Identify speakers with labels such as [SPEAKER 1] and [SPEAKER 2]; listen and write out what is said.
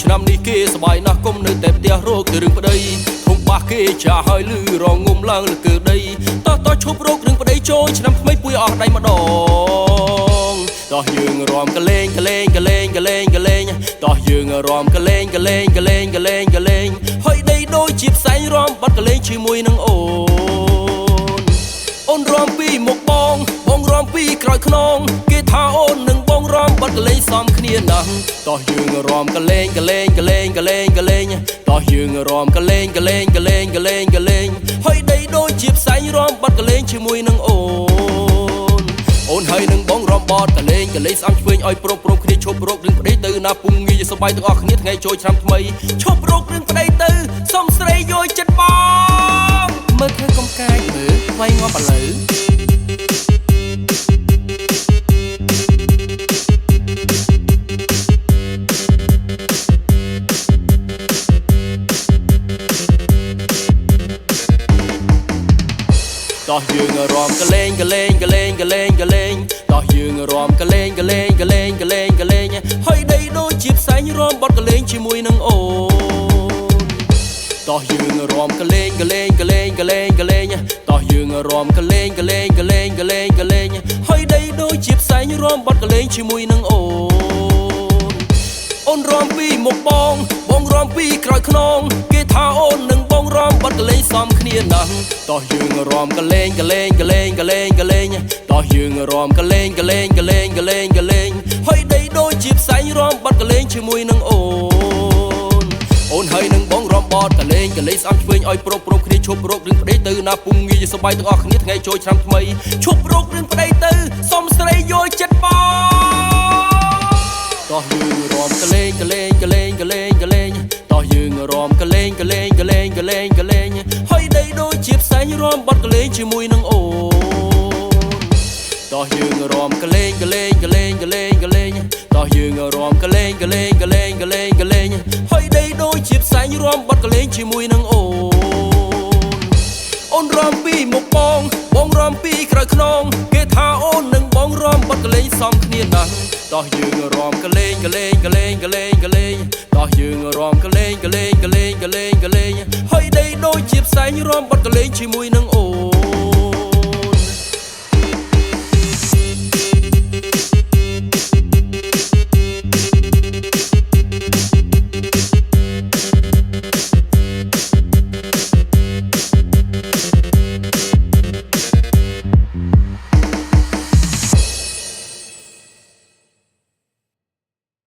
[SPEAKER 1] ឆ្នាំនេះគេសបាយណាស់គុំនៅតែផ្ទះរោគទៅរឿងប្តីធំបាសគេចាហើយលឺរងងុំឡើងលើគឺដីតោះឈប់រោគរឿងប្តីចូលឆ្នាំថ្មីពួយអស់ដៃម្ដងតោះយើងរំកលេងតោះយើងរំកលេងហើយដីដូចជាផ្សែងរំបាត់កលេងជាមួយនឹងអូនរំពីមុខបងរំពីក្រោយខ្នងគេថាអូននឹងបងរំបាត់កលេងសំគ្នាណាស់តោះយើងរំកលេងតោះយើងរំកលេងហើយដីដូចជាផ្សែងរំបាត់កលេងជាមួយនឹងអូនហើយនឹងបងរំបត់កលេងស្អំឆ្វេងឲ្យប្រុសគ្នាឈប់រោគរឿងប្តីទៅណាពុំងាយសប្បាយទាំងអស់គ្នាថ្ងៃចូលឆ្នាំថ្មីឈប់រោគរឿងប្តីទៅសុំស្រីយល់ចិត្តបងមើលធ្វើកំកាយមើលថ្មីងាប់ឥឡូវតោះយើងរំកលេងតោះយើងរំកលេងហើយដីដូចជាផ្សែងរំបាត់កលេងជាមួយនឹងអូនតោះយើងរំកលេងតោះយើងរំកលេងហើយដីដូចជាផ្សែងរំបាត់កលេងជាមួយនឹងអូនរំពីមុខបងរំពីក្រោយខ្នងគេថាអូននឹងបងរំបាត់កលេងសំគ្នាណាស់តោះយើងរំកលេងតោះយើងរំកលេងហើយដីដូចជាផ្សែងរំបាត់កលេងជាមួយនឹងអូនហើយនឹងបងរំបត់កលេងស្អំឆ្វេងឲ្យប្រុសគ្នាឈប់រោគរឿងប្តីទៅណាពុំងាយសប្បាយទាំងអស់គ្នាថ្ងៃចូលឆ្នាំថ្មីឈប់រោគរឿងប្តីទៅសុំស្រីយល់ចិត្តបងតោះយើងរំកលេងតោះយើងរំកលេងហើយដីដូចជាផ្សែងរំបាត់កលេងជាមួយនឹងអូនតោះយើងរំកលេងតោះយើងរំកលេងហើយដីដូចជាផ្សែងរំបាត់កលេងជាមួយនឹងអូនរំពីមុខបងរំពីក្រោយខ្នងគេថាអូននឹងបងរំបាត់កលេងសំគ្នាណាស់តោះយើងរំកលេងតោះយើងរំកលេងហើយដីដូចជាផ្សែងរំបាត់កលេងជាមួយនឹង